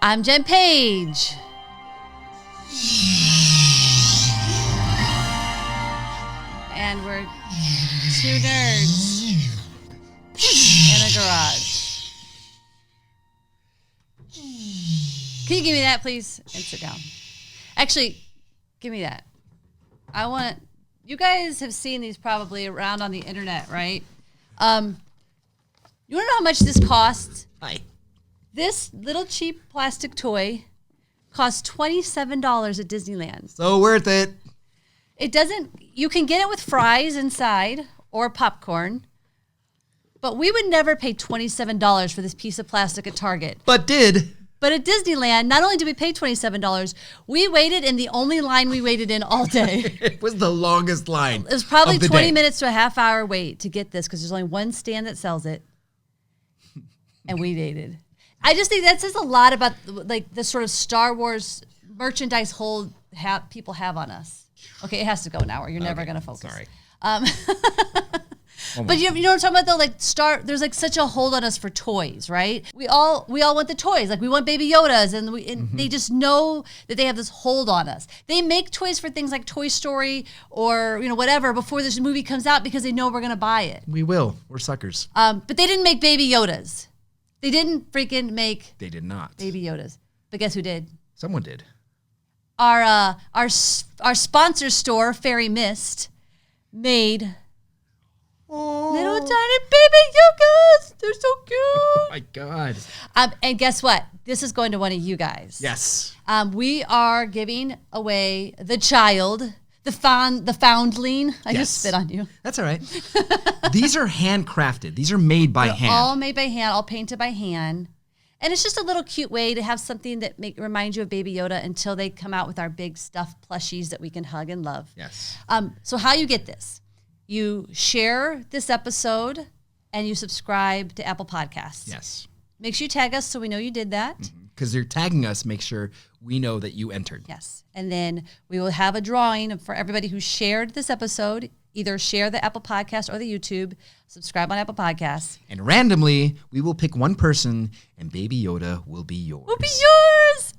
I'm Jen Page. And we're two nerds in a garage. Can you give me that, please? And sit down. Actually, give me that. You guys have seen these probably around on the internet, right? You want to know how much this costs? Hi. This little cheap plastic toy costs $27 at Disneyland. So worth it. You can get it with fries inside or popcorn, but we would never pay $27 for this piece of plastic at Target. But at Disneyland, not only did we pay $27, we waited in the only line we waited in all day. It was the longest line. It was probably of the 20 day. minutes to a half hour wait to get this because there's only one stand that sells it. And we waited. I just think that says a lot about like the sort of Star Wars merchandise hold people have on us. Okay, it has to go now or you're never going to focus. Sorry. But you know what I'm talking about though? Like there's like such a hold on us for toys, right? We all want the toys. Like we want Baby Yodas and they just know that they have this hold on us. They make toys for things like Toy Story or, whatever before this movie comes out because they know we're going to buy it. We will. We're suckers. But they didn't make Baby Yodas. They didn't freaking make They did not. Baby Yodas. But guess who did? Someone did. Our sponsor store, Fairy Mist, made little tiny baby Yogas. They're so cute. Oh my God. And guess what? This is going to one of you guys. Yes. We are giving away the child, the foundling. I just spit on you. That's all right. These are handcrafted. These are made by hand. All made by hand, all painted by hand. And it's just a little cute way to have something that remind you of Baby Yoda until they come out with our big stuffed plushies that we can hug and love. Yes. So how you get this? You share this episode and you subscribe to Apple Podcasts. Yes. Make sure you tag us so we know you did that. Because they're tagging us, make sure we know that you entered. Yes. And then we will have a drawing for everybody who shared this episode. Either share the Apple Podcast or the YouTube. Subscribe on Apple Podcasts. And randomly, we will pick one person, and Baby Yoda will be yours. Will be yours.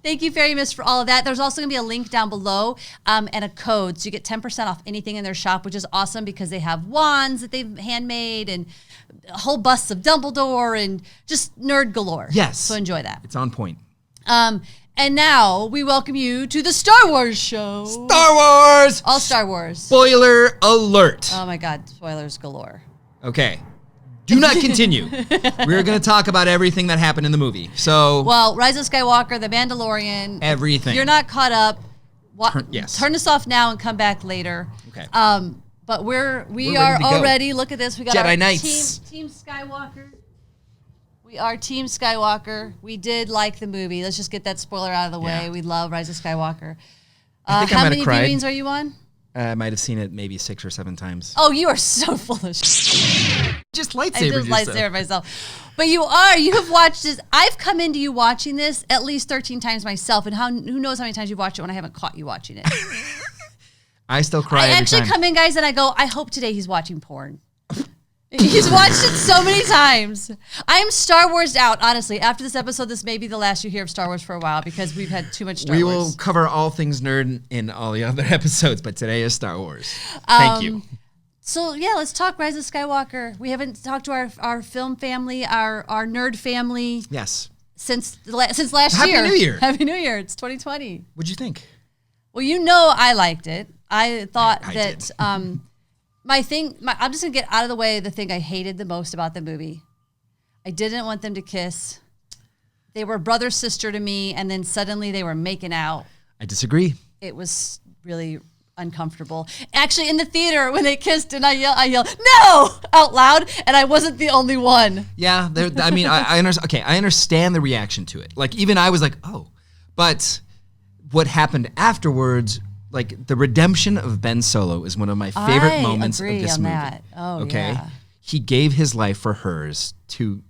Thank you, Fairy Mist, for all of that. There's also going to be a link down below and a code. So you get 10% off anything in their shop, which is awesome because they have wands that they've handmade and whole busts of Dumbledore and just nerd galore. Yes. So enjoy that. It's on point. And now we welcome you to the Star Wars show. Star Wars! All Star Wars. Spoiler alert. Oh my God, spoilers galore. Okay. Do not continue. We're going to talk about everything that happened in the movie. So, Well, Rise of Skywalker, The Mandalorian. everything. You're not caught up. Yes. Turn this off now and come back later. Okay. But we We're are ready to go. already. Look at this. We got Jedi our Knights. Team Skywalker. We are Team Skywalker. We did like the movie. Let's just get that spoiler out of the way. Yeah. We love Rise of Skywalker. I think I how might many have cried. viewings are you on? I might have seen it maybe 6 or 7 times. Oh, you are so full of shit. Just I lightsaber just lightsaber myself. But you have watched this. I've come into you watching this at least 13 times myself. And who knows how many times you've watched it when I haven't caught you watching it. I still cry I every actually time. come in, guys, and I go, I hope today he's watching porn. He's watched it so many times. I'm Star Wars out, honestly. After this episode, this may be the last you hear of Star Wars for a while because we've had too much Star We Wars. will cover all things nerd in all the other episodes, but today is Star Wars. Thank you. So, yeah, let's talk Rise of Skywalker. We haven't talked to our film family, our nerd family Yes. since last Happy year. New Year. Happy New Year. It's 2020. What'd you think? Well, I liked it. I thought I that did. I'm just going to get out of the way the thing I hated the most about the movie. I didn't want them to kiss. They were brother sister to me, and then suddenly they were making out. I disagree. It was really uncomfortable. Actually, in the theater, when they kissed and I yelled, no, out loud, and I wasn't the only one. Yeah, I mean, I understand. Okay, I understand the reaction to it. Like, even I was like, oh. But what happened afterwards, like, the redemption of Ben Solo is one of my favorite moments of this movie. That. Oh, okay? yeah. He gave his life for hers to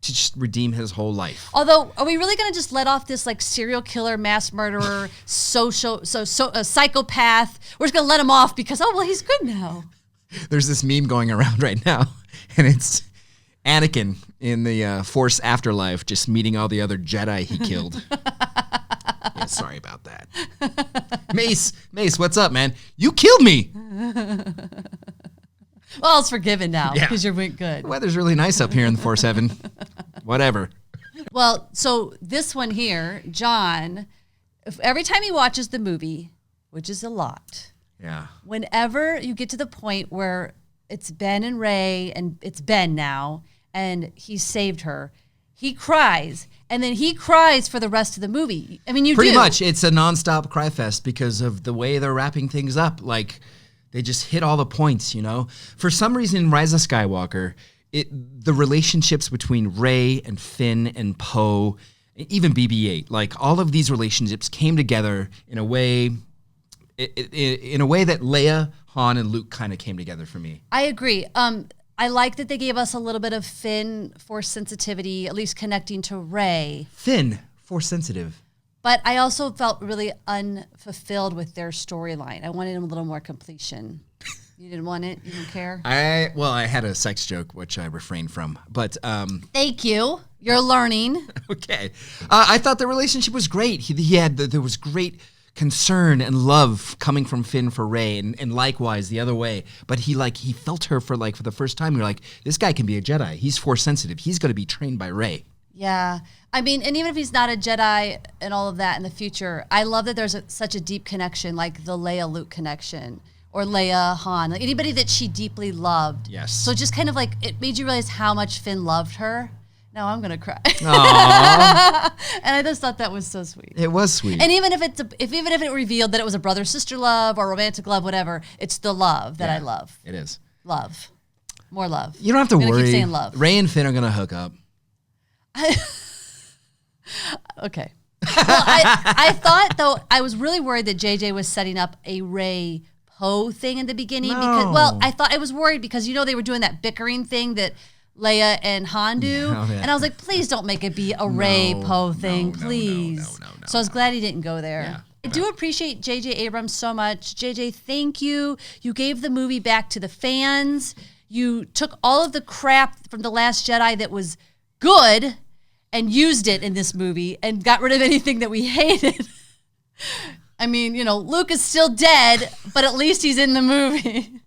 just redeem his whole life. Although, are we really going to just let off this like serial killer, mass murderer, psychopath? We're just going to let him off because, oh, well, he's good now. There's this meme going around right now, and Anakin in the Force Afterlife, just meeting all the other Jedi he killed. Yeah, sorry about that. Mace, what's up, man? You killed me. Well, it's forgiven now Yeah. because you went good. The weather's really nice up here in the Force Heaven. Whatever. Well, so this one here, John, every time he watches the movie, which is a lot, Yeah. whenever you get to the point where it's Ben and Rey, and it's Ben now, and he saved her, he cries, and then he cries for the rest of the movie. I mean, you Pretty do. much. It's a nonstop cry fest because of the way they're wrapping things up. Like, they just hit all the points, you know? For some reason, in Rise of Skywalker, the relationships between Rey and Finn and Poe, even BB-8, like, all of these relationships came together in a way that Leia, Han, and Luke kind of came together for me. I agree. I like that they gave us a little bit of Finn Force sensitivity, at least connecting to Rey. Finn, Force sensitive. But I also felt really unfulfilled with their storyline. I wanted a little more completion. You didn't want it? You didn't care? I had a sex joke, which I refrained from. But Thank you. You're learning. okay. I thought the relationship was great. There was great concern and love coming from Finn for Rey, and likewise the other way. But he felt her for the first time. You're like, this guy can be a Jedi. He's Force sensitive. He's going to be trained by Rey. Yeah. I mean, and even if he's not a Jedi and all of that in the future, I love that there's such a deep connection, like the Leia-Luke connection, or Leia, Han, like anybody that she deeply loved. Yes. So just kind of like, it made you realize how much Finn loved her. Now I'm going to cry. Aww. And I just thought that was so sweet. It was sweet. And even if it revealed that it was a brother-sister love or romantic love, whatever, it's the love that I love. It is. Love. More love. You don't have to I'm gonna worry. keep saying love. Rey and Finn are going to hook up. Okay. Well, I thought, though, I was really worried that JJ was setting up a Rey Poe thing in the beginning. No. I was worried because, they were doing that bickering thing that Leia and Han do. Oh, yeah. And I was like, please don't make it be a Rey Poe thing, please. No. So I was glad he didn't go there. Yeah. I do appreciate J.J. Abrams so much. J.J., thank you. You gave the movie back to the fans. You took all of the crap from The Last Jedi that was good and used it in this movie and got rid of anything that we hated. I mean, Luke is still dead, but at least he's in the movie.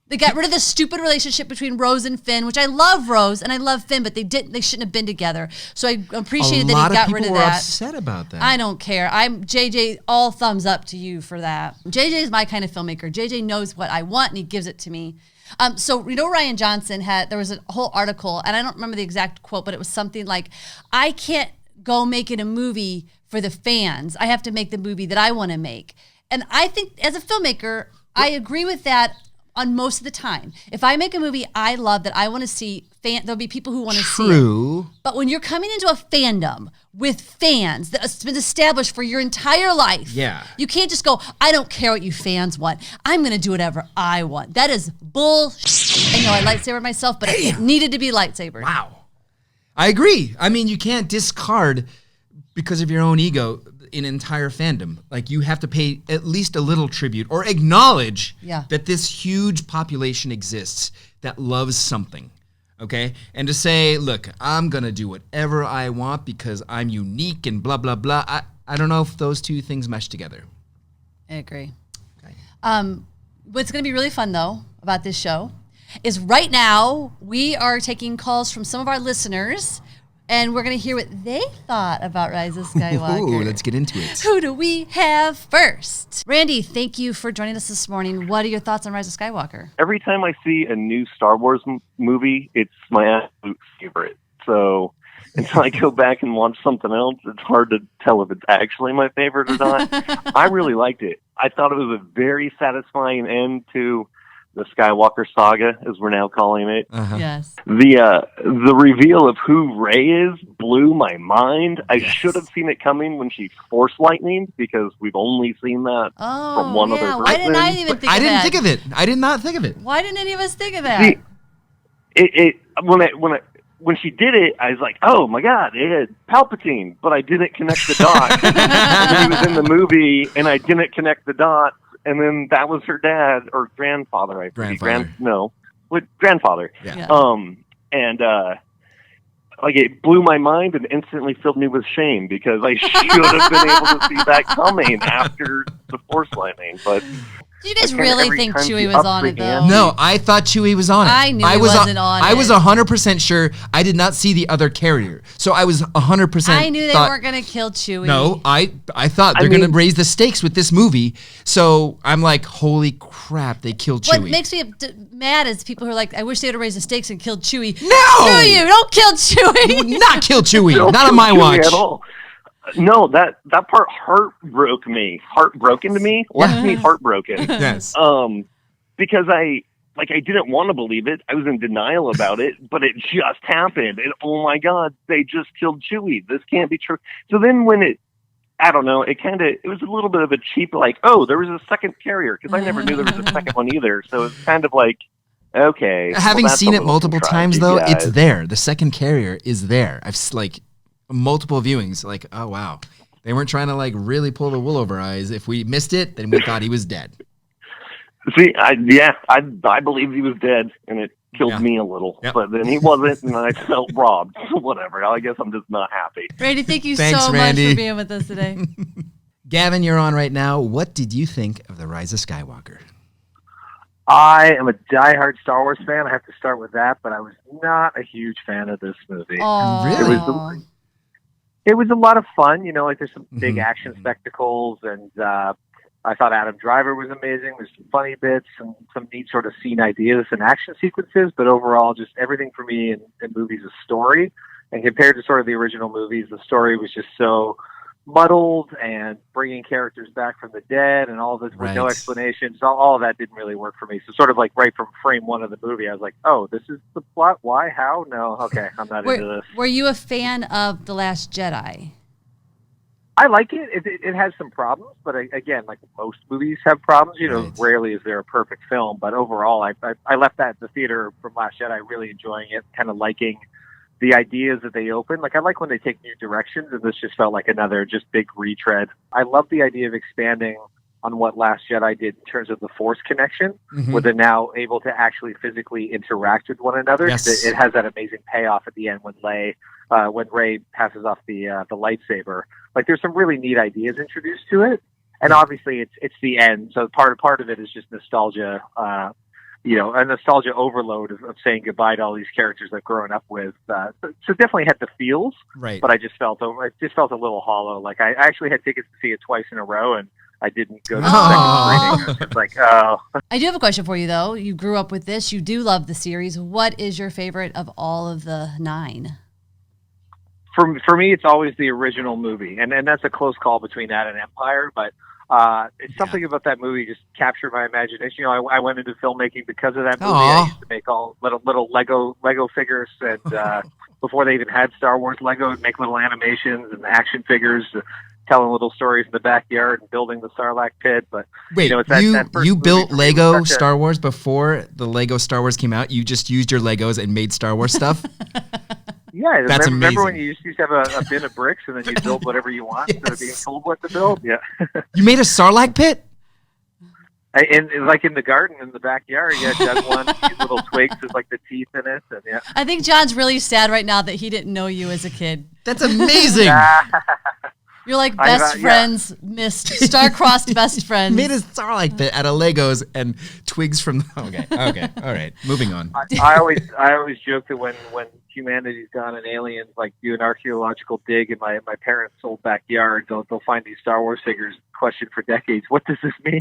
They got rid of the stupid relationship between Rose and Finn, which I love Rose and I love Finn, but they shouldn't have been together. So I appreciated that he got rid of that. A lot of people were upset about that. I don't care. I'm JJ, all thumbs up to you for that. JJ is my kind of filmmaker. JJ knows what I want and he gives it to me. So Rian Johnson there was a whole article, and I don't remember the exact quote, but it was something like, I can't go making a movie for the fans. I have to make the movie that I want to make. And I think as a filmmaker, I agree with that on most of the time. If I make a movie I love that I want to see, there'll be people who want to see it. True. But when you're coming into a fandom with fans that's been established for your entire life, Yeah. you can't just go, I don't care what you fans want. I'm going to do whatever I want. That is bullshit. I know I lightsaber myself, but it needed to be lightsaber. Wow. I agree. I mean, you can't discard, because of your own ego, an entire fandom. Like, you have to pay at least a little tribute or acknowledge that this huge population exists that loves something. Okay? And to say, look, I'm going to do whatever I want because I'm unique and blah, blah, blah. I don't know if those two things mesh together. I agree. Okay. What's going to be really fun, though, about this show is right now we are taking calls from some of our listeners, and we're going to hear what they thought about Rise of Skywalker. Ooh, let's get into it. Who do we have first? Randy, thank you for joining us this morning. What are your thoughts on Rise of Skywalker? Every time I see a new Star Wars movie, it's my absolute favorite. So until I go back and watch something else, it's hard to tell if it's actually my favorite or not. I really liked it. I thought it was a very satisfying end to the Skywalker saga, as we're now calling it. Uh-huh. Yes. The reveal of who Rey is blew my mind. I should have seen it coming when she force lightning, because we've only seen that from one other person. Why didn't I even think of that? I didn't think of it. I did not think of it. Why didn't any of us think of that? See, when she did it, I was like, oh my God, it had Palpatine, but I didn't connect the dots. And then he was in the movie, and I didn't connect the dots. And then that was her dad or grandfather, I forget. Grandfather. Grandfather. Yeah. Yeah. and like it blew my mind and instantly filled me with shame because I should have been able to see that coming after the Force Lightning. But Did you guys really think Chewie was on it, though? No, I thought Chewie was on it. I knew he wasn't on it. I was 100% sure. I did not see the other carrier. So I was 100% I knew they weren't going to kill Chewie. No, I thought they're going to raise the stakes with this movie. So I'm like, holy crap, they killed Chewie. What makes me mad is people who are like, I wish they would have raised the stakes and killed Chewie. No! Screw you, don't kill Chewie. Not kill Chewie. Don't Not on kill my Chewie watch. at all. No, that part heartbroken to me, left me heartbroken. Yes. Because I didn't want to believe it. I was in denial about it, but it just happened. And oh my God, they just killed Chewie. This can't be true. So then when it was a little bit of a cheap, like, oh, there was a second carrier, because I never knew there was a second one either. So it's kind of like, okay. Having that's seen a it little multiple times, contrived, though, you it's guys. there. The second carrier is there. I've multiple viewings. Like, oh wow, they weren't trying to like really pull the wool over our eyes. If we missed it, then we thought he was dead. See, I believed he was dead, and it killed me a little. Yep. But then he wasn't, and I felt robbed. So whatever. I guess I'm just not happy. Randy, thank you Thanks, so Randy. much for being with us today. Gavin, you're on right now. What did you think of The Rise of Skywalker? I am a diehard Star Wars fan. I have to start with that, but I was not a huge fan of this movie. Oh, Really? It was a lot of fun, like there's some big Mhm. action spectacles, and I thought Adam Driver was amazing. There's some funny bits and some neat sort of scene ideas and action sequences, but overall, just everything for me in movies is story. And compared to sort of the original movies, the story was just so muddled and bringing characters back from the dead and all this with no Right. explanations. All of that didn't really work for me. So sort of like right from frame one of the movie, I was like, oh, this is the plot? Why? How? No. Okay, I'm not into this. Were you a fan of The Last Jedi? I like it. It has some problems, but again, like most movies have problems. Right. Rarely is there a perfect film. But overall, I left that at the theater from Last Jedi really enjoying it, kind of liking the ideas that they open. Like I like when they take new directions, and this just felt like another just big retread. I love the idea of expanding on what Last Jedi did in terms of the Force connection, Mhm. where they're now able to actually physically interact with one another. Yes. It has that amazing payoff at the end when Rey passes off the lightsaber. Like there's some really neat ideas introduced to it, and obviously it's the end. So part of it is just nostalgia. A nostalgia overload of saying goodbye to all these characters I've grown up with. So definitely had the feels, Right. but it just felt a little hollow. Like I actually had tickets to see it twice in a row, and I didn't go to the Oh. second screening. I was just like, oh. I do have a question for you, though. You grew up with this. You do love the series. What is your favorite of all of the 9? For me, it's always the original movie, and that's a close call between that and Empire. But it's something about that movie just captured my imagination. I went into filmmaking because of that movie. Aw. I used to make all little Lego figures, and before they even had Star Wars Lego, I'd make little animations and action figures, telling little stories in the backyard and building the Sarlacc pit. But Wait, it's that first you movie built for me was Lego such a- Star Wars before the Lego Star Wars came out? You just used your Legos and made Star Wars stuff? Yeah, That's remember when amazing. you used to have a bin of bricks and then you build whatever you want instead of being Yes. told what to build? Yeah. You made a Sarlacc pit? And like in the garden in the backyard, yeah, dug one, these little twigs with like the teeth in it, and yeah. I think John's really sad right now that he didn't know you as a kid. That's amazing. You're like I- best yeah. friends, missed star-crossed best friends. Made a Starlight pit out of Legos and twigs from. Okay, all right. Moving on. I always joke that when humanity's gone and aliens like do an archaeological dig in my parents' old backyard, they'll find these Star Wars figures. Question for decades: what does this mean?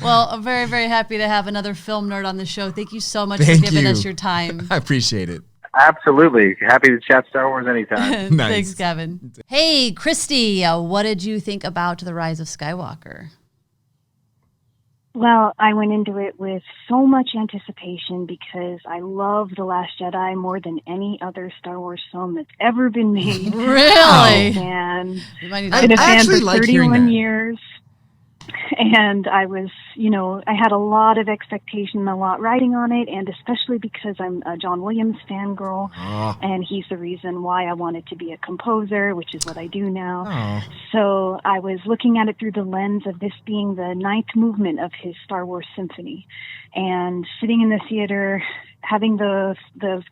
Well, I'm very, very happy to have another film nerd on the show. Thank you so much Thank for giving you. us your time. I appreciate it. Absolutely, happy to chat Star Wars anytime. Nice. Thanks, Gavin. Hey, Christy, what did you think about The Rise of Skywalker? Well, I went into it with so much anticipation because I love The Last Jedi more than any other Star Wars film that's ever been made. Really? And You might need I've been a to- fan actually for like hearing 31 that. years. And I was, I had a lot of expectation, a lot riding on it, and especially because I'm a John Williams fangirl, and he's the reason why I wanted to be a composer, which is what I do now. So I was looking at it through the lens of this being the ninth movement of his Star Wars symphony, and sitting in the theater, having the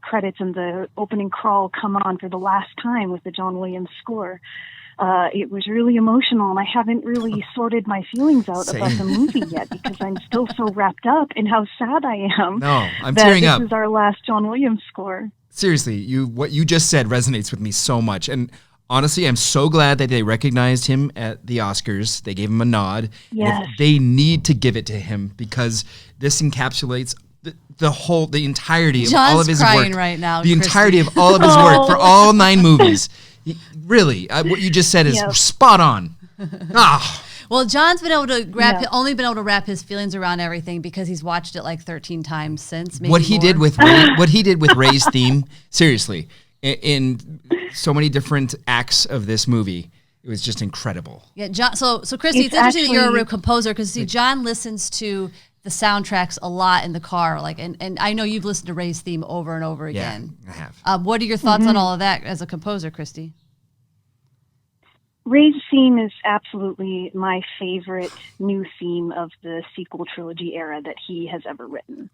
credits and the opening crawl come on for the last time with the John Williams score. It was really emotional, and I haven't really sorted my feelings out about the movie yet because I'm still so wrapped up in how sad I am. No, I'm tearing up. This is our last John Williams score. Seriously, what you just said resonates with me so much. And honestly, I'm so glad that they recognized him at the Oscars. They gave him a nod. Yes. They need to give it to him because this encapsulates the entirety of all of his work. John's crying right now. The Christy. entirety of all of his work for all 9 movies. Really, what you just said is spot on. Well, John's been able to only been able to wrap his feelings around everything because he's watched it like 13 times since. Maybe what he did with Rey's theme, seriously, in so many different acts of this movie, it was just incredible. Yeah, John. So Christy, it's interesting that you're a composer because John listens to the soundtracks a lot in the car, and I know you've listened to Rey's theme over and over again. Yeah, I have. What are your thoughts on all of that as a composer, Christy? Rey's theme is absolutely my favorite new theme of the sequel trilogy era that he has ever written.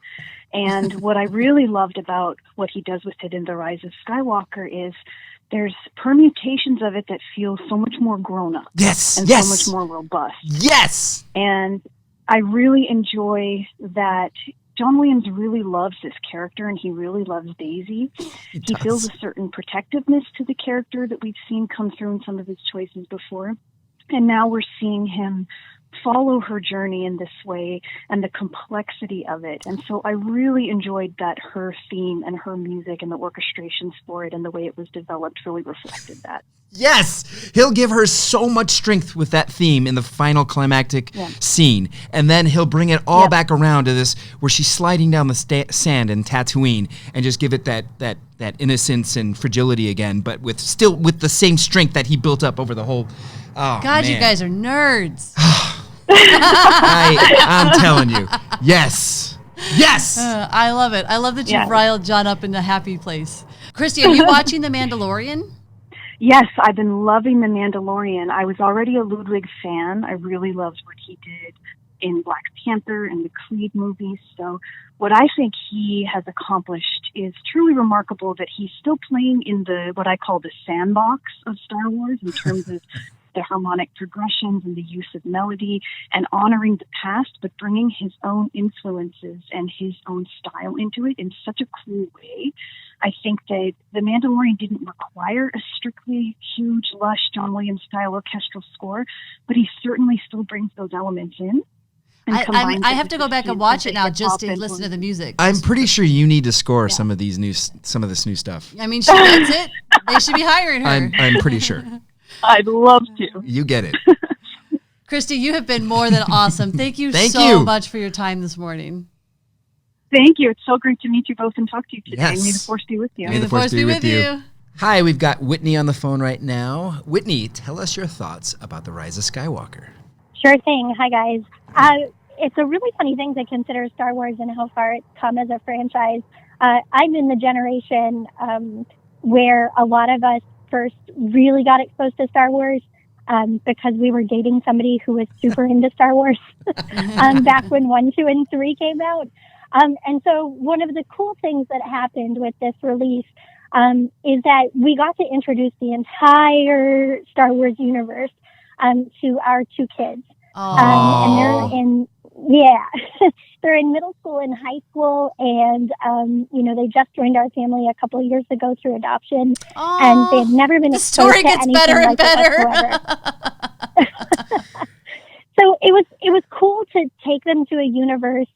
And what I really loved about what he does with it in The Rise of Skywalker is there's permutations of it that feel so much more grown up. Yes, and yes. so much more robust. Yes. And I really enjoy that John Williams really loves this character, and he really loves Daisy. He feels a certain protectiveness to the character that we've seen come through in some of his choices before. And now we're seeing him follow her journey in this way and the complexity of it. And so I really enjoyed that her theme and her music and the orchestrations for it and the way it was developed really reflected that. Yes, he'll give her so much strength with that theme in the final climactic scene, and then he'll bring it all back around to this where she's sliding down the sand in Tatooine, and just give it that innocence and fragility again, but with the same strength that he built up over the whole. Oh, God, man. you guys are nerds. I'm telling you, yes. I love it. I love that you've riled John up in a happy place. Christy, are you watching The Mandalorian? Yes, I've been loving The Mandalorian. I was already a Ludwig fan. I really loved what he did in Black Panther and the Creed movies. So what I think he has accomplished is truly remarkable, that he's still playing in what I call the sandbox of Star Wars in terms of the harmonic progressions and the use of melody and honoring the past, but bringing his own influences and his own style into it in such a cool way. I think that The Mandalorian didn't require a strictly huge, lush John Williams style orchestral score, but he certainly still brings those elements in. I have to go back and watch it now just to listen to the music. I'm pretty sure you need to score some of this new stuff. I mean, she gets it. They should be hiring her. I'm pretty sure. I'd love to. You get it. Christy, you have been more than awesome. Thank you so much for your time this morning. Thank you. It's so great to meet you both and talk to you today. Yes. May the force be with you. May the force be with you. Hi, we've got Whitney on the phone right now. Whitney, tell us your thoughts about The Rise of Skywalker. Sure thing. Hi, guys. It's a really funny thing to consider Star Wars and how far it's come as a franchise. I'm in the generation where a lot of us first really got exposed to Star Wars because we were dating somebody who was super into Star Wars back when 1, 2, and 3 came out. And so one of the cool things that happened with this release is that we got to introduce the entire Star Wars universe to our 2 kids. And they're in middle school and high school, and they just joined our family a couple of years ago through adoption, and they've never been exposed to anything like it whatsoever. So it was cool to take them to a universe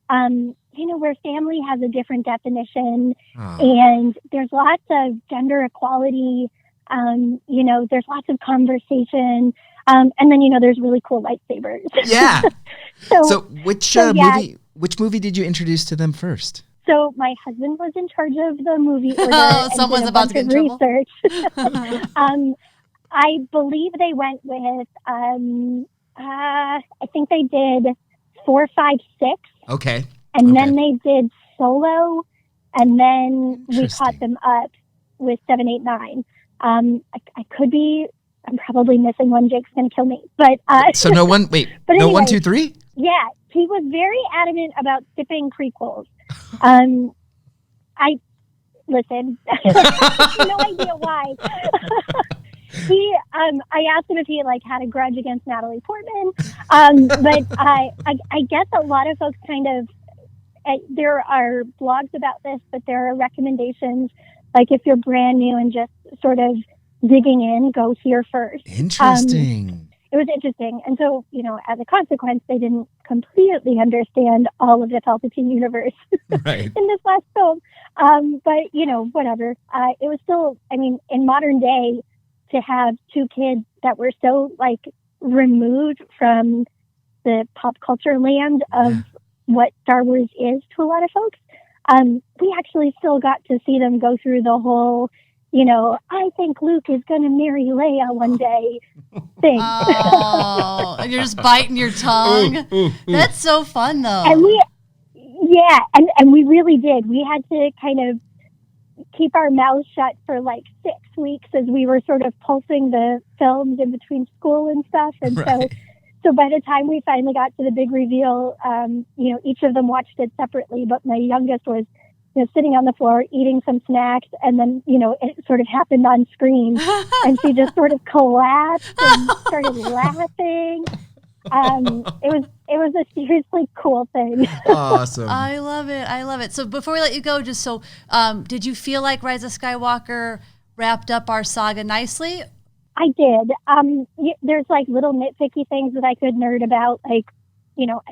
where family has a different definition, and there's lots of gender equality. There's lots of conversation. And then, there's really cool lightsabers. Yeah. So which movie did you introduce to them first? So my husband was in charge of the movie order. Someone's about to get in trouble. Research. I believe they went with I think they did 4, 5, 6, Okay. and Okay. then they did Solo, and then we Interesting. caught them up with 7, 8, 9. I could be. I'm probably missing one. Jake's gonna kill me. But So no one. Wait. But no anyway. 1, 2, 3. yeah, he was very adamant about skipping prequels. I listen. No idea why. I asked him if he had a grudge against Natalie Portman, but I guess a lot of folks kind of. There are blogs about this, but there are recommendations. Like if you're brand new and just sort of digging in, go here first. Interesting. It was interesting. And so, as a consequence, they didn't completely understand all of the Palpatine universe Right. in this last film. But, whatever. It was still, in modern day, to have two kids that were so, removed from the pop culture land of what Star Wars is to a lot of folks, we actually still got to see them go through the whole, I think Luke is going to marry Leia one day thing. Oh, and you're just biting your tongue. That's so fun, though. And we really did. We had to kind of keep our mouths shut for 6 weeks as we were sort of pulsing the films in between school and stuff. And Right. so by the time we finally got to the big reveal, each of them watched it separately, but my youngest was sitting on the floor eating some snacks, and then it sort of happened on screen, and she just sort of collapsed and started laughing. It was a seriously cool thing. Awesome. I love it. I love it. So before we let you go, just so, did you feel like Rise of Skywalker wrapped up our saga nicely? I did. There's little nitpicky things that I could nerd about, I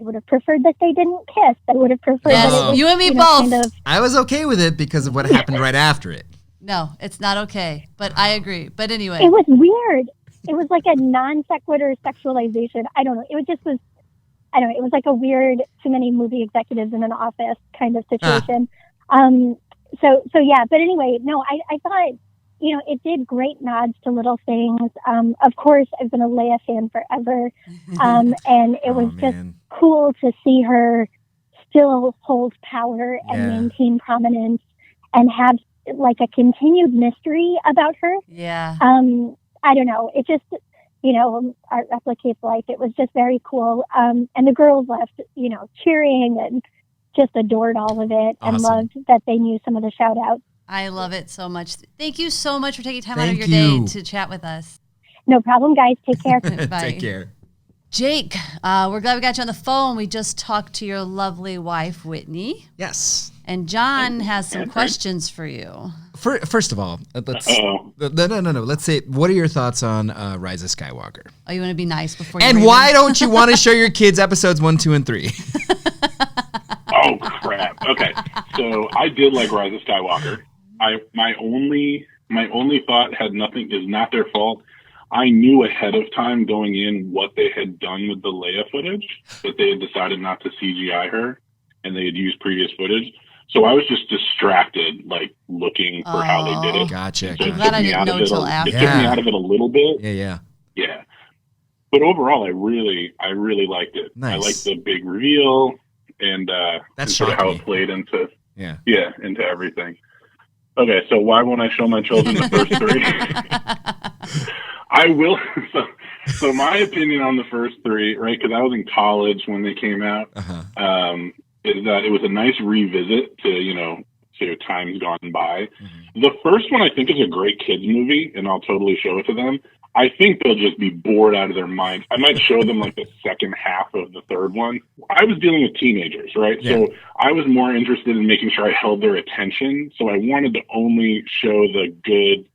would have preferred that they didn't kiss. I would have preferred Yes, that it was, you and me both. kind of- I was okay with it because of what happened right after it. No, it's not okay. But I agree. But anyway. It was weird. It was like a non sequitur sexualization. I don't know. It was it was like a weird too many movie executives in an office kind of situation. So yeah, but anyway, no, I thought, it did great nods to little things. Of course, I've been a Leia fan forever. And it was just cool to see her still hold power and maintain prominence and have a continued mystery about her. Yeah. I don't know. It just, art replicates life. It was just very cool. And the girls left, cheering and just adored all of it and loved that they knew some of the shout outs. I love it so much. Thank you so much for taking time out of Thank your you. day to chat with us. No problem, guys. Take care. Bye. Take care. Jake, we're glad we got you on the phone. We just talked to your lovely wife, Whitney. Yes. And John has some questions for you. First of all, let's no. Let's say, what are your thoughts on Rise of Skywalker? Oh, you want to be nice before you And read why them? don't you want to show your kids episodes 1, 2, and 3? Oh crap! Okay, so I did like Rise of Skywalker. My only thought is not their fault. I knew ahead of time going in what they had done with the Leia footage, that they had decided not to CGI her, and they had used previous footage. So I was just distracted, looking for how they did it. Gotcha. So I'm glad I didn't know until after. It took me out of it a little bit. Yeah. But overall, I really liked it. Nice. I liked the big reveal and That sort of shocked how me. it played into Yeah. into everything. Okay, so why won't I show my children the first three? I will. So my opinion on the first three, right? Because I was in college when they came out. Is that it was a nice revisit to times gone by. The first one I think is a great kids movie, and I'll totally show it to them. I think they'll just be bored out of their minds. I might show them the second half of the third one. I was dealing with teenagers, right? Yeah. So I was more interested in making sure I held their attention. So I wanted to only show the good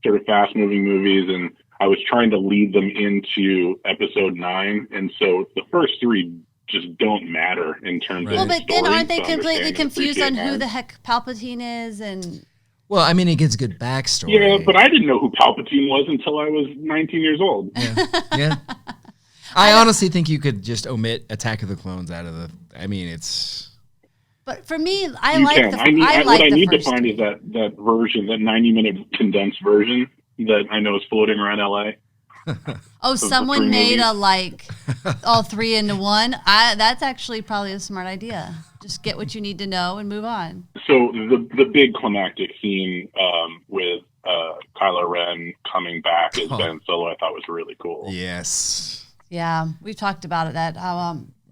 sort of fast moving movies, and I was trying to lead them into episode 9. And so the first three just don't matter in terms of Well, but then story aren't they to completely understand and confused on appreciate who the ours. heck Palpatine is? And Well, I mean, it gives good backstory. Yeah, but I didn't know who Palpatine was until I was 19 years old. Yeah. I honestly think you could just omit Attack of the Clones out of the. I mean, it's. But for me, I You like can. the. What like I the need to first. find is that version, that 90-minute condensed version that I know is floating around LA. Oh, the someone three made movies. all three into one. That's actually probably a smart idea. Just get what you need to know and move on. So the big climactic scene with Kylo Ren coming back as Ben Solo, I thought was really cool. Yes. Yeah, we've talked about that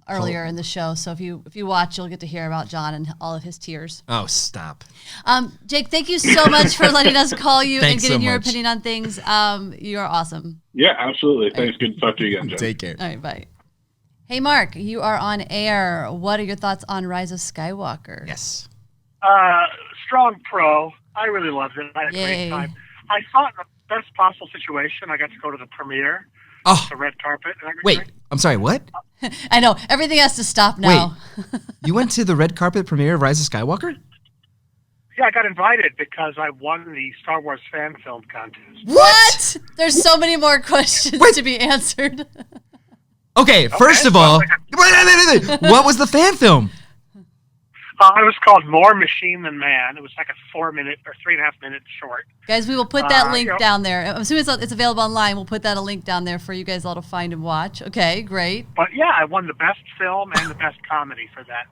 earlier in the show. So if you watch, you'll get to hear about John and all of his tears. Oh, stop. Jake, thank you so much for letting us call you and Thanks getting so your much. opinion on things. You're awesome. Yeah, absolutely. Thanks. Good to talk to you again, Jen. Take care. All right, bye. Hey, Mark, you are on air. What are your thoughts on Rise of Skywalker? Yes. Strong pro. I really loved it. I had a Yay. great time. I thought in the best possible situation, I got to go to the premiere, Oh, the red carpet. And wait. I'm sorry, what? I know. Everything has to stop now. You went to the red carpet premiere of Rise of Skywalker? Yeah, I got invited because I won the Star Wars fan film contest. What? There's so many more questions to be answered. Okay, first of all, wait. What was the fan film? It was called More Machine Than Man. It was like a 4-minute or 3.5-minute short. Guys, we will put that link Yep. down there. As soon as it's available online, we'll put that a link down there for you guys all to find and watch. Okay, great. But yeah, I won the best film and the best comedy for that.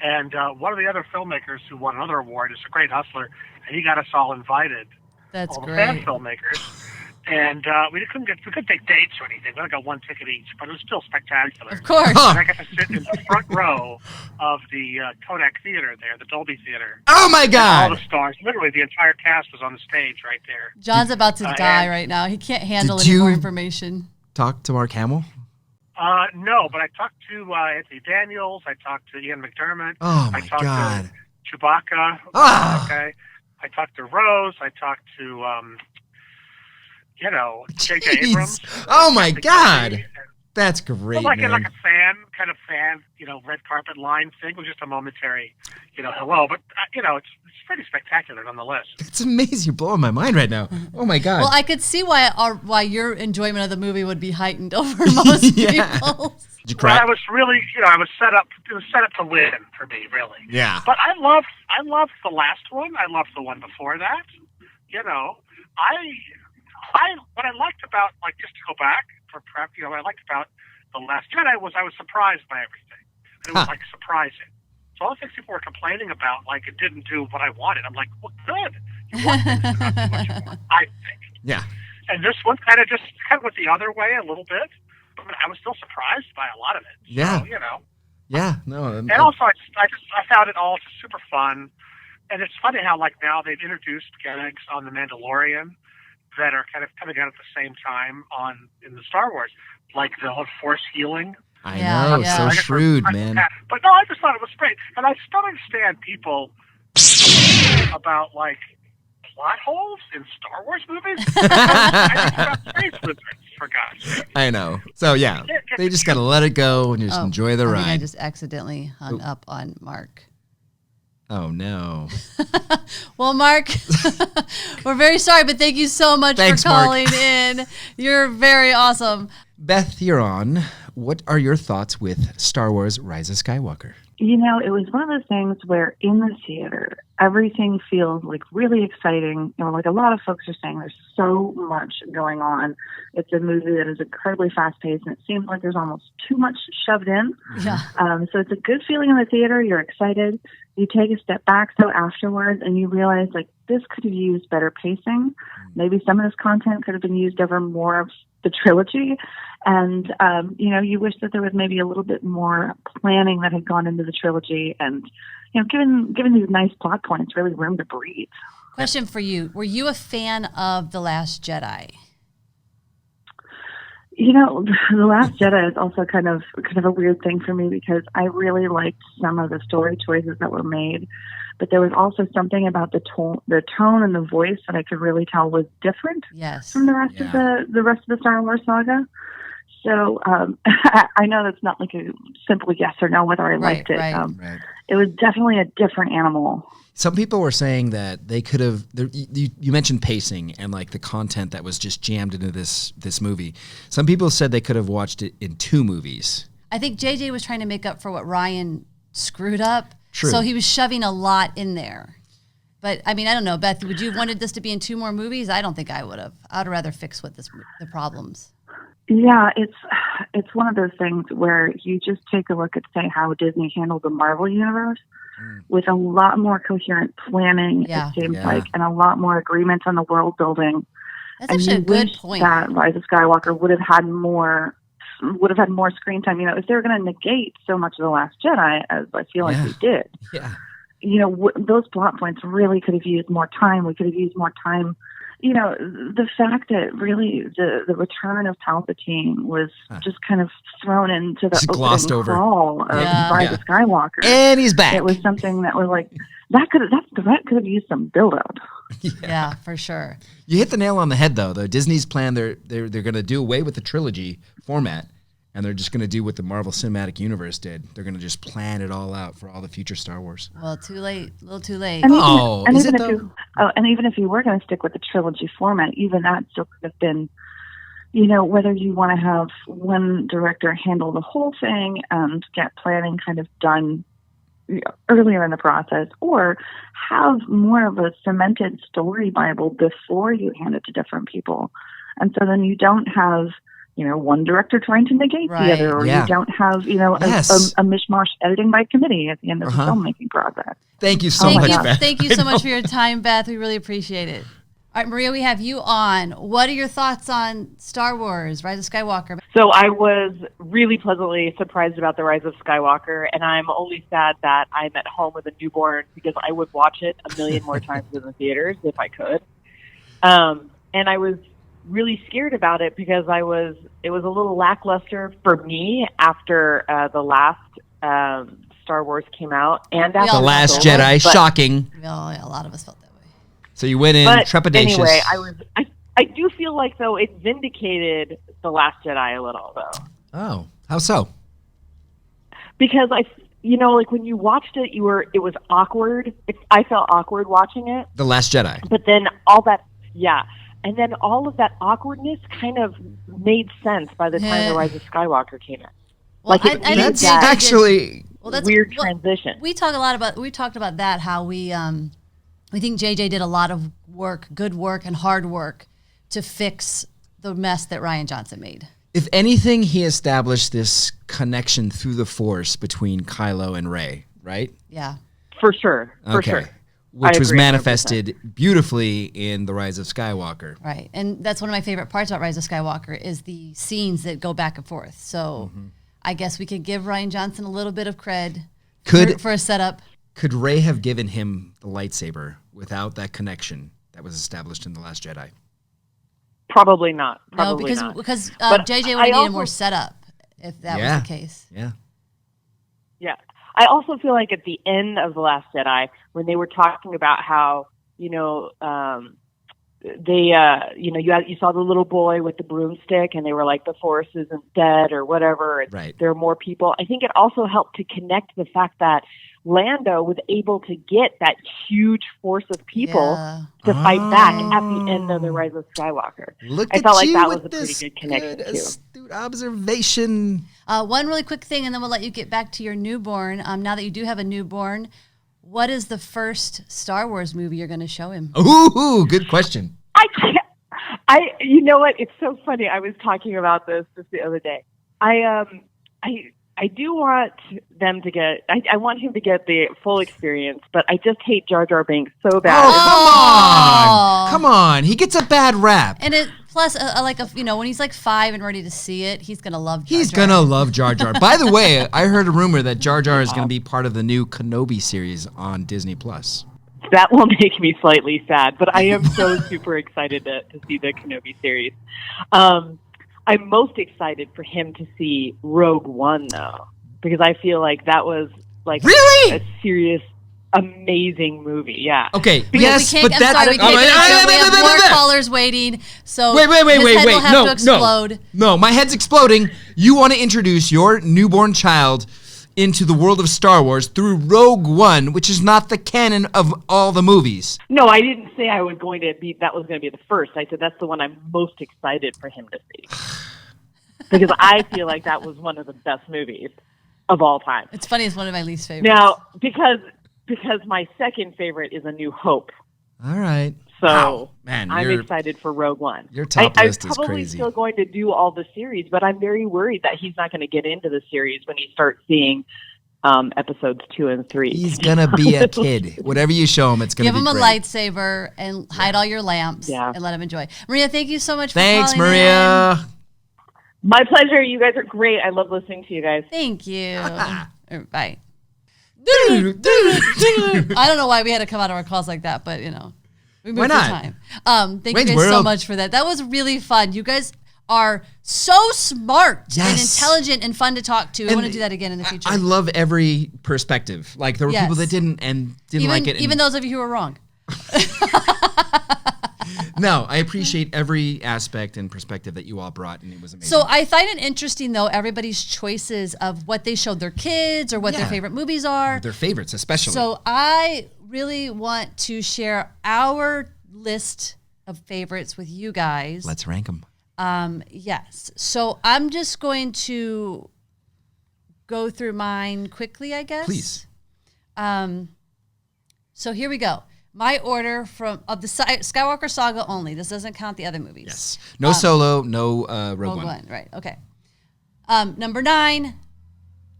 And one of the other filmmakers who won another award is a great hustler, and he got us all invited. That's all the fan great. filmmakers. And we couldn't take dates or anything. We only got one ticket each, but it was still spectacular. Of course. And I got to sit in the front row of the Kodak Theater there, the Dolby Theater. Oh my All God. the stars, literally the entire cast was on the stage right there. John's about to die and- right now. He can't handle Did any more you- information. Talk to Mark Hamill? No, but I talked to Anthony Daniels. I talked to Ian McDermott. Oh I my talked God. to Chewbacca. Ah. Okay. I talked to Rose. I talked to J.J. Jeez. Abrams. Oh my Kathy God. Kennedy. That's great, Like man. a fan, red carpet line thing. It was just a momentary, hello. But, it's pretty spectacular nonetheless. It's amazing. You're blowing my mind right now. Oh my God. Well, I could see why your enjoyment of the movie would be heightened over most Yeah. people's. Did you But cry? I was really, I was set up. It was set up to win for me, really. Yeah. But I loved the last one. I loved the one before that. What I liked about, just to go back for prep, what I liked about The Last Jedi was I was surprised by everything. And it was surprising. So all the things people were complaining about, it didn't do what I wanted. I'm like, well, good. You want things to not do what you want, I think. Yeah. And this one kind of went the other way a little bit. But I was still surprised by a lot of it. Yeah. So, Yeah. No. And also, I found it all just super fun. And it's funny how, now they've introduced gags on The Mandalorian that are kind of coming out at the same time in the Star Wars, like the whole Force healing. I Yeah, know. yeah. So I guess shrewd, we're- man. But no, I just thought it was great. And I still understand people about, plot holes in Star Wars movies. I think about space lizards, for God's sake. I know. So yeah, they just gotta let it go and just enjoy the I think I ride. just accidentally hung up on Mark. Oh no. Well, Mark, we're very sorry, but thank you so much Thanks, for Mark. calling in. You're very awesome. Beth, you're on. What are your thoughts with Star Wars Rise of Skywalker? It was one of those things where in the theater, everything feels really exciting. A lot of folks are saying there's so much going on. It's a movie that is incredibly fast paced and it seems like there's almost too much shoved in. Yeah. So it's a good feeling in the theater. You're excited. You take a step back though afterwards and you realize this could have used better pacing. Maybe some of this content could have been used over more of the trilogy. And, you wish that there was maybe a little bit more planning that had gone into the trilogy and, given these nice plot points, really room to breathe. Question for you. Were you a fan of The Last Jedi? The Last Jedi is also kind of a weird thing for me because I really liked some of the story choices that were made, but there was also something about the tone and the voice that I could really tell was different Yes. from the rest of the rest of the Star Wars saga. So I know that's not a simple yes or no whether I liked it. Right. Right. It was definitely a different animal. Some people were saying that they could have. You mentioned pacing and the content that was just jammed into this movie. Some people said they could have watched it in 2 movies. I think JJ was trying to make up for what Ryan screwed up. True. So he was shoving a lot in there. But I don't know, Beth, would you have wanted this to be in 2 more movies? I don't think I would have. I'd rather fix the problems. Yeah, it's one of those things where you just take a look at, say, how Disney handled the Marvel universe with a lot more coherent planning, Yeah. it seems Yeah. like, and a lot more agreements on the world building. That's And actually a you good wish point. that Rise of Skywalker would have had more screen time. You know, if they were going to negate so much of The Last Jedi, as I feel like they did, Yeah. you know, those plot points really could have used more time. We could have used more time. You know, the fact that really the return of Palpatine was just kind of thrown into the Just glossed opening over. crawl of Yeah. Rise of Skywalker. And he's back. It was something that was like, that could have used some build up. Yeah, for sure. You hit the nail on the head, though. Disney's plan, they're going to do away with the trilogy format, and they're just going to do what the Marvel Cinematic Universe did. They're going to just plan it all out for all the future Star Wars. Well, too late. A little too late. And Is it though? even if you were going to stick with the trilogy format, even that still could have been, you know, whether you want to have one director handle the whole thing and get planning kind of done earlier in the process, or have more of a cemented story Bible before you hand it to different people. And so then you don't have, you know, one director trying to negate Right. the other, or Yeah. you don't have, you know, Yes. a mishmash editing by committee at the end of the Uh-huh. filmmaking process. Thank you so Oh my much, God. Beth. Thank you I so much know. for your time, Beth. We really appreciate it. All right, Maria, we have you on. What are your thoughts on Star Wars, Rise of Skywalker? So I was really pleasantly surprised about The Rise of Skywalker, and I'm only sad that I'm at home with a newborn because I would watch it a million more times in the theaters if I could. And I was really scared about it because it was a little lackluster for me after the last Star Wars came out and after The Last Solo, Jedi, shocking. Well, yeah, a lot of us felt that way. So you went in But trepidatious. anyway, I do feel like though it vindicated The Last Jedi a little though. Oh, how so? Because like when you watched it, it was awkward. I felt awkward watching it. The Last Jedi. But then all that, and then all of that awkwardness kind of made sense by the time The Rise of Skywalker came in. Well, Like, it I made think that JJ actually well, that's weird transition. We talked about that, how we think JJ did a lot of work, good work and hard work to fix the mess that Rian Johnson made. If anything, he established this connection through the Force between Kylo and Rey, right? Yeah. For sure. Which I was agree 100%. manifested beautifully in The Rise of Skywalker. Right. And that's one of my favorite parts about Rise of Skywalker is the scenes that go back and forth. So I guess we could give Rian Johnson a little bit of cred for a setup. Could Rey have given him the lightsaber without that connection that was established in The Last Jedi? Probably not. No, Probably because not. But JJ would I have needed also- more setup if that was the case. Yeah. Yeah. I also feel like at the end of The Last Jedi, when they were talking about how, you saw the little boy with the broomstick and they were like, the Force isn't dead or whatever. Right. There are more people. I think it also helped to connect the fact that Lando was able to get that huge force of people to fight back at the end of The Rise of Skywalker. I felt like that was a pretty good connection too. Astute observation. One really quick thing, and then we'll let you get back to your newborn. Now that you do have a newborn, what is the first Star Wars movie you're going to show him? Ooh, good question. You know what? It's so funny. I was talking about this just the other day. I do want them to get. I want him to get the full experience, but I just hate Jar Jar Binks so bad. Oh, come on! He gets a bad rap. And it plus, when he's like 5 and ready to see it, he's gonna love. Jar He's Jar. gonna love Jar Jar. By the way, I heard a rumor that Jar Jar is gonna be part of the new Kenobi series on Disney Plus. That will make me slightly sad, but I am so super excited to see the Kenobi series. I'm most excited for him to see Rogue One, though, because I feel like that was like a serious, amazing movie. Yeah. Okay. We yes, can't, but that. we have more callers waiting. So Wait. his head will have to explode. No, my head's exploding. You want to introduce your newborn child into the world of Star Wars through Rogue One, which is not the canon of all the movies. No, I didn't say that was going to be the first. I said that's the one I'm most excited for him to see. Because I feel like that was one of the best movies of all time. It's funny, it's one of my least favorites. Now, because my second favorite is A New Hope. All right. So Wow. Man, I'm you're- excited for Rogue One. Your top I'm list is probably crazy. still going to do all the series, but I'm very worried that he's not going to get into the series when he starts seeing episodes 2 and 3. He's gonna be a kid. Whatever you show him, it's gonna Give be him a great. lightsaber and hide all your lamps and let him enjoy. Maria, thank you so much for Thanks, calling Maria. My pleasure. You guys are great. I love listening to you guys. Thank you. Bye. I don't know why we had to come out of our calls like that, but we moved Why the not? time. Thank Wayne's you guys so World. much for that. That was really fun. You guys are so smart and Yes. intelligent and fun to talk to. I And want to do that again in the future. I love every perspective. Like there were people that Yes. didn't like it. Even and- those of you who were wrong. No, I appreciate every aspect and perspective that you all brought, and it was amazing. So I find it interesting, though, everybody's choices of what they showed their kids or what their Yeah. favorite movies are. Their favorites, especially. So I really want to share our list of favorites with you guys. Let's rank them. Yes. So I'm just going to go through mine quickly, I guess. Please. So here we go. My order of the Skywalker saga only. This doesn't count the other movies. Yes. No Solo, no Rogue One. Right. Okay. Number 9,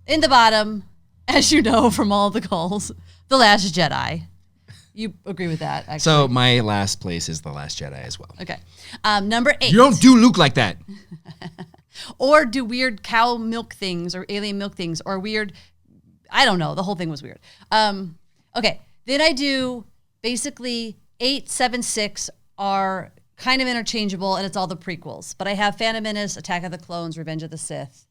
in the bottom, as you know from all the calls, The Last Jedi. You agree with that, actually. So my last place is The Last Jedi as well. Okay. Number 8. You don't do Luke like that. Or do weird cow milk things or alien milk things or weird, I don't know. The whole thing was weird. Okay. Then I do basically 8, 7, 6 are kind of interchangeable and it's all the prequels. But I have Phantom Menace, Attack of the Clones, Revenge of the Sith.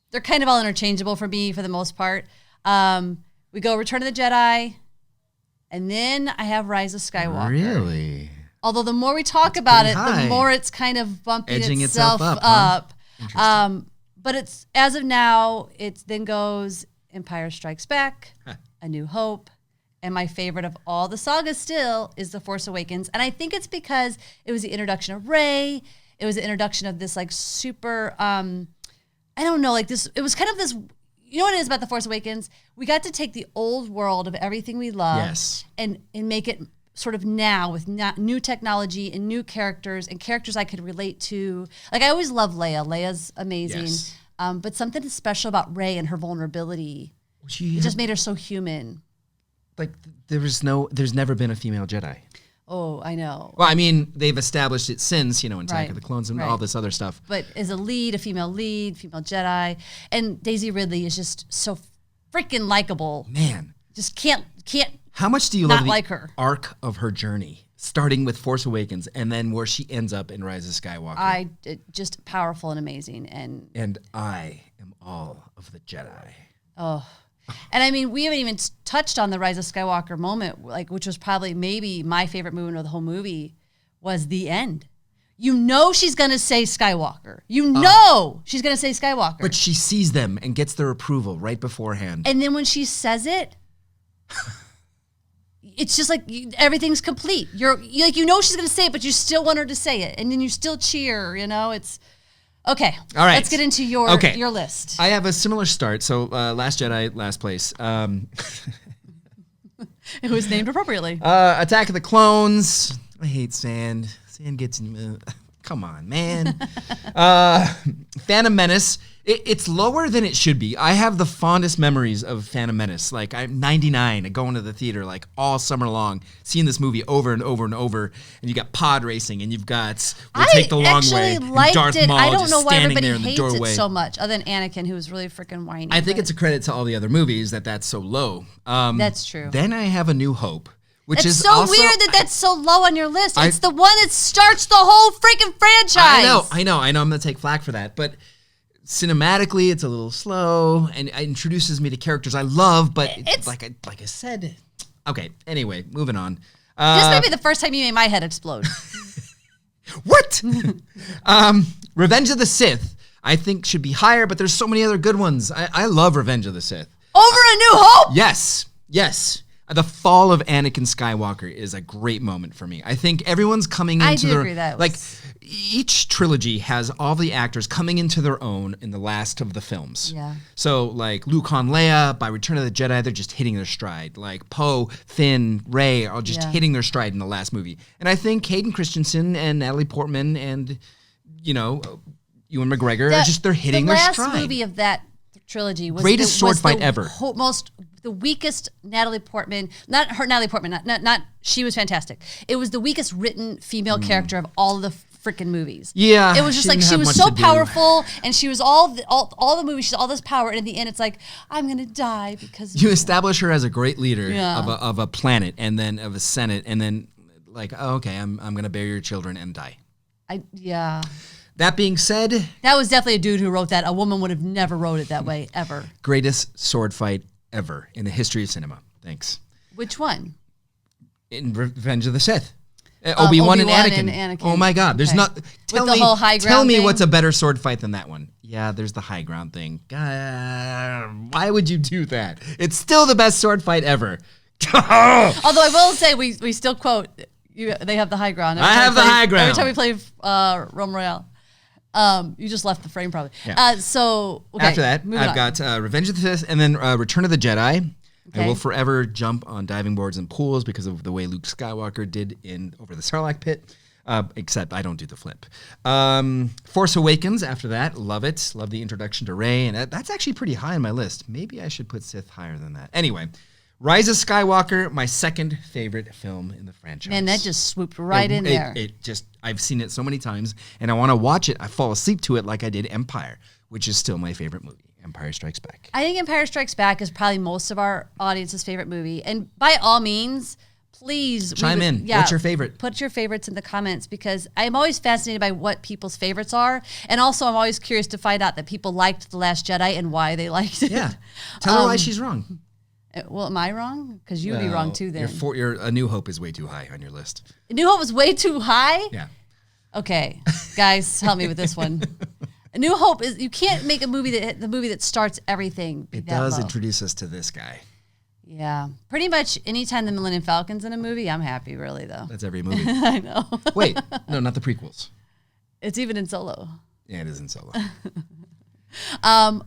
They're kind of all interchangeable for me for the most part. We go Return of the Jedi. And then I have Rise of Skywalker. Really? Although the more we talk about it, pretty high. the more it's kind of bumping Edging itself itself up, huh? But it's as of now, it then goes Empire Strikes Back, A New Hope, and my favorite of all the sagas still is The Force Awakens. And I think it's because it was the introduction of Rey. It was the introduction of this like super, I don't know, like this. It was kind of this. You know what it is about The Force Awakens? We got to take the old world of everything we love Yes. and make it sort of now with new technology and new characters and characters I could relate to. Like I always love Leia. Leia's amazing. Yes. But something special about Rey and her vulnerability. It just made her so human. Like there's never been a female Jedi. Oh, I know. Well, I mean, they've established it since, in Attack Right, of the Clones and right. all this other stuff. But as a female Jedi, and Daisy Ridley is just so freaking likable. Man. Just can't. How much do you Not love the like her. arc of her journey, starting with Force Awakens and then where she ends up in Rise of Skywalker? Just powerful and amazing. And I am all of the Jedi. oh, and I mean, we haven't even touched on the Rise of Skywalker moment, like which was probably maybe my favorite moment of the whole movie, was the end. You know she's gonna say Skywalker. You know she's gonna say Skywalker. But she sees them and gets their approval right beforehand. And then when she says it, it's just like everything's complete. You're like, you know she's gonna say it, but you still want her to say it, and then you still cheer. It's okay. All right. Let's get into your list. I have a similar start. So Last Jedi, last place. It was named appropriately. Attack of the Clones. I hate sand. Sand gets in me. Come on, man. Phantom Menace. It's lower than it should be. I have the fondest memories of Phantom Menace. Like I'm 99, going to the theater like all summer long, seeing this movie over and over and over. And you got pod racing, and you've got We'll Take the Long Way. And Liked Darth it. Maul I don't just know why standing everybody there in the hates doorway. it so much, other than Anakin, who was really freaking whiny. I think it's a credit to all the other movies that's so low. That's true. Then I have A New Hope, which It's is so also, weird that's so low on your list. It's the one that starts the whole freaking franchise. I know. I'm gonna take flack for that, but cinematically, it's a little slow, and it introduces me to characters I love. But it's like I said. Okay. Anyway, moving on. This may be the first time you made my head explode. What? Revenge of the Sith, I think should be higher, but there's so many other good ones. I love Revenge of the Sith. Over A New Hope? Yes. The fall of Anakin Skywalker is a great moment for me. I think everyone's coming into I do their agree that like was- each trilogy has all the actors coming into their own in the last of the films. Yeah. So like Luke, Han, Leia, by Return of the Jedi, they're just hitting their stride. Like Poe, Finn, Rey are just Yeah. hitting their stride in the last movie. And I think Hayden Christensen and Natalie Portman and Ewan McGregor are just they're hitting their stride. The last movie of that trilogy was Greatest sword fight ever. The weakest Natalie Portman, not she was fantastic. It was the weakest written female character of all of the freaking movies. Yeah, it was just she like didn't she have was much so to do. powerful, and she was all the movies. She's all this power, and in the end, it's like I'm gonna die because of You establish her as a great leader Yeah. of a planet and then of a senate and then like, oh, okay, I'm gonna bury your children and die. That being said, That was definitely a dude who wrote that. A woman would have never wrote it that way ever. greatest sword fight ever in the history of cinema. Thanks. Which one? In Revenge of the Sith. Obi-Wan and Obi-Wan Anakin. and Anakin. Oh my God! There's Okay. not. Tell the me, whole high tell ground me thing? what's a better sword fight than that one? Yeah, there's the high ground thing. God, why would you do that? It's still the best sword fight ever. Although I will say we still quote they have the high ground. I have the high ground. Every time we play Realm Royale. You just left the frame probably. Yeah. So okay, After that, moving I've on. got Revenge of the Sith and then Return of the Jedi. I Okay. will forever jump on diving boards and pools because of the way Luke Skywalker did in Over the Sarlacc pit. Except I don't do the flip. Force Awakens after that. Love it. Love the introduction to Rey. And that's actually pretty high on my list. Maybe I should put Sith higher than that. Anyway, Rise of Skywalker, my second favorite film in the franchise. Man, that just swooped right in there. It just, I've seen it so many times and I want to watch it. I fall asleep to it like I did Empire, which is still my favorite movie. Empire Strikes Back. I think Empire Strikes Back is probably most of our audience's favorite movie. And by all means, please Chime in. What's your favorite? Put your favorites in the comments because I'm always fascinated by what people's favorites are. And also, I'm always curious to find out that people liked The Last Jedi and why they liked it. Yeah. Tell her why she's wrong. Well, am I wrong? Because you'd be wrong too then. Your A New Hope is way too high on your list. New Hope was way too high? Yeah. Okay, guys, help me with this one. A New Hope is you can't make a movie that starts everything. It that does low. introduce us to this guy. Yeah, pretty much anytime the Millennium Falcon's in a movie, I'm happy. Really though. That's every movie. I know. Wait, no, not the prequels. It's even in Solo. Yeah, it is in Solo.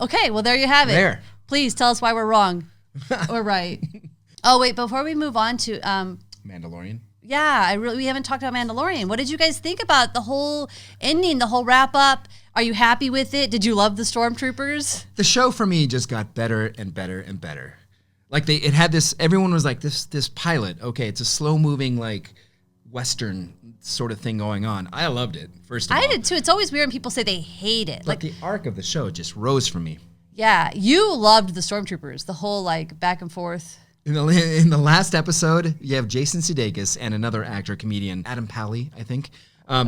Okay, well there you have it. There. Please tell us why we're wrong. Or right. Oh wait, before we move on to Mandalorian. yeah, we haven't talked about Mandalorian. What did you guys think about the whole ending, the whole wrap up? Are you happy with it? Did you love the Stormtroopers? The show for me just got better and better and better. Like it had this. Everyone was like this pilot. Okay, it's a slow moving like Western sort of thing going on. I loved it. First of all, I did too. It's always weird when people say they hate it. But Like, the arc of the show just rose for me. yeah, you loved the Stormtroopers, the whole like back and forth. In the last episode, you have Jason Sudeikis and another actor, comedian, Adam Pally, I think.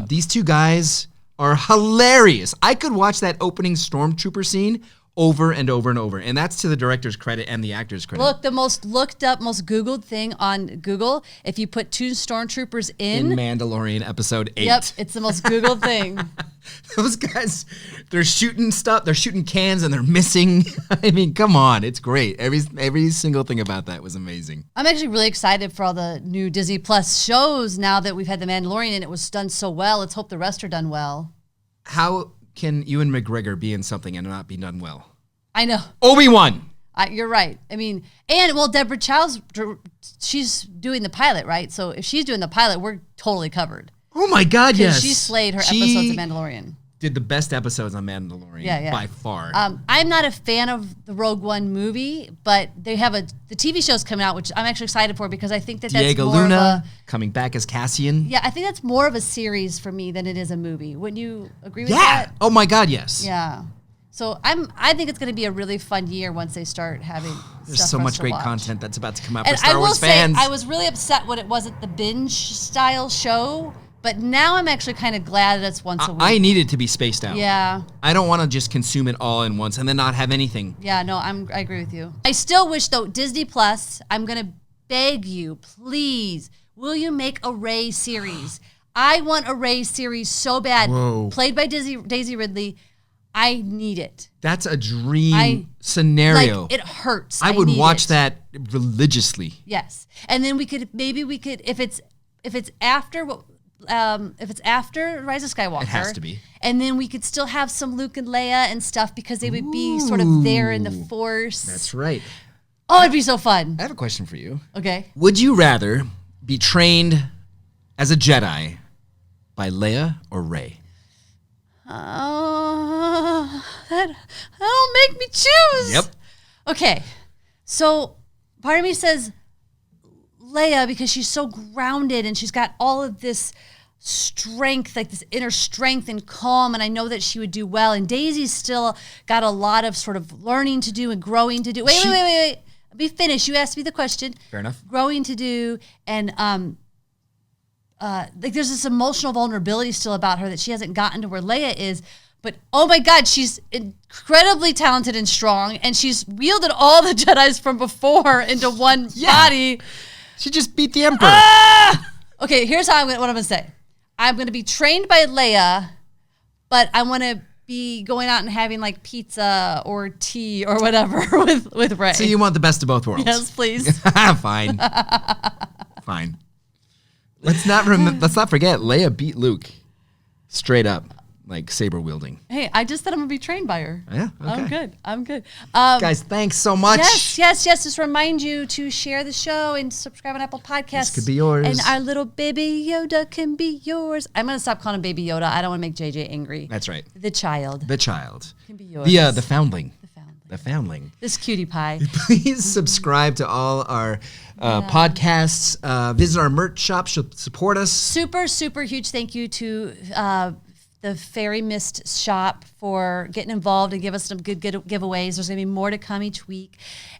These two guys are hilarious. I could watch that opening Stormtrooper scene over and over and over. And that's to the director's credit and the actor's credit. Look, the most looked up, most Googled thing on Google, if you put two Stormtroopers in Mandalorian episode 8. Yep, it's the most Googled thing. Those guys, they're shooting stuff, they're shooting cans and they're missing. I mean, come on, it's great. Every single thing about that was amazing. I'm actually really excited for all the new Disney Plus shows now that we've had The Mandalorian and it was done so well. Let's hope the rest are done well. How can Ewan McGregor be in something and not be done well? I know. Obi-Wan. You're right. I mean, Deborah Chow's, she's doing the pilot, right? So if she's doing the pilot, we're totally covered. Oh my God, yes. She slayed her episodes of Mandalorian. Did the best episodes on Mandalorian by far. I'm not a fan of the Rogue One movie, but they have the TV show's coming out, which I'm actually excited for because I think that's Diego more Luna of a, coming back as Cassian. yeah, I think that's more of a series for me than it is a movie. Wouldn't you agree with that? Oh my God, yes. Yeah. So I think it's going to be a really fun year once they start having There's stuff so for us much to great watch. content that's about to come out And for Star I will Wars say, fans. I was really upset when it wasn't the binge style show, but now I'm actually kind of glad that it's once a week. I need it to be spaced out. Yeah. I don't want to just consume it all in once and then not have anything. Yeah, no, I agree with you. I still wish, though, Disney Plus, I'm going to beg you, please, will you make a Rey series? I want a Rey series so bad. Whoa. Played by Daisy Ridley. I need it. That's a dream scenario. Like, it hurts. I would need watch it. that religiously. Yes, and then we could if it's after Rise of Skywalker, It has to be. and then we could still have some Luke and Leia and stuff because they would be sort of there in the Force. That's right. Oh, it'd be so fun. I have a question for you. Okay. Would you rather be trained as a Jedi by Leia or Rey? That don't make me choose. Yep. Okay, so part of me says Leia because she's so grounded and she's got all of this strength, like this inner strength and calm, and I know that she would do well. And Daisy's still got a lot of sort of learning to do and growing to do. Wait. Let me finish. You asked me the question. Fair enough. Growing to do, and like there's this emotional vulnerability still about her that she hasn't gotten to where Leia is. But oh my God, she's incredibly talented and strong, and she's wielded all the Jedis from before into one body. She just beat the Emperor. Okay, here's what I'm going to say. I'm going to be trained by Leia, but I want to be going out and having like pizza or tea or whatever with Rey. So you want the best of both worlds? Yes, please. Fine. Fine. Let's not forget Leia beat Luke straight up, like saber wielding. Hey, I just said I'm going to be trained by her. Yeah, okay. I'm good. Guys, thanks so much. Yes. Just remind you to share the show and subscribe on Apple Podcasts. This could be yours. And our little baby Yoda can be yours. I'm going to stop calling him Baby Yoda. I don't want to make JJ angry. That's right. The child. The child. Can be yours. The foundling. The foundling. This cutie pie. Please subscribe to all our podcasts. Visit our merch shop. Support us. Super, super huge thank you to the Fairy Mist shop for getting involved and give us some good giveaways. There's going to be more to come each week.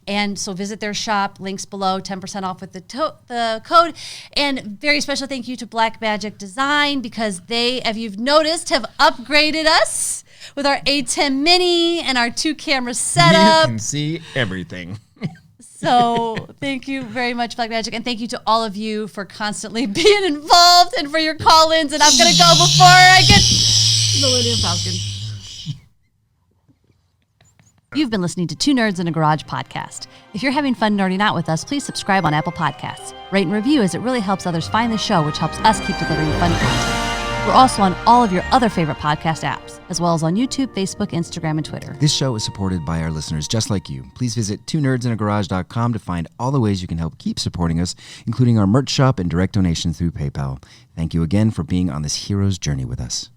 And so visit their shop, links below, 10% off with the code. And very special thank you to Black Magic Design because they, if you've noticed, have upgraded us with our A10 Mini and our 2-camera setup. You can see everything. So thank you very much, Black Magic, and thank you to all of you for constantly being involved and for your call-ins. And I'm going to go before I get Millennium Falcon. You've been listening to Two Nerds in a Garage podcast. If you're having fun nerding out with us, please subscribe on Apple Podcasts. Rate and review as it really helps others find the show, which helps us keep delivering fun content. We're also on all of your other favorite podcast apps, as well as on YouTube, Facebook, Instagram, and Twitter. This show is supported by our listeners just like you. Please visit twonerdinagarage.com to find all the ways you can help keep supporting us, including our merch shop and direct donations through PayPal. Thank you again for being on this hero's journey with us.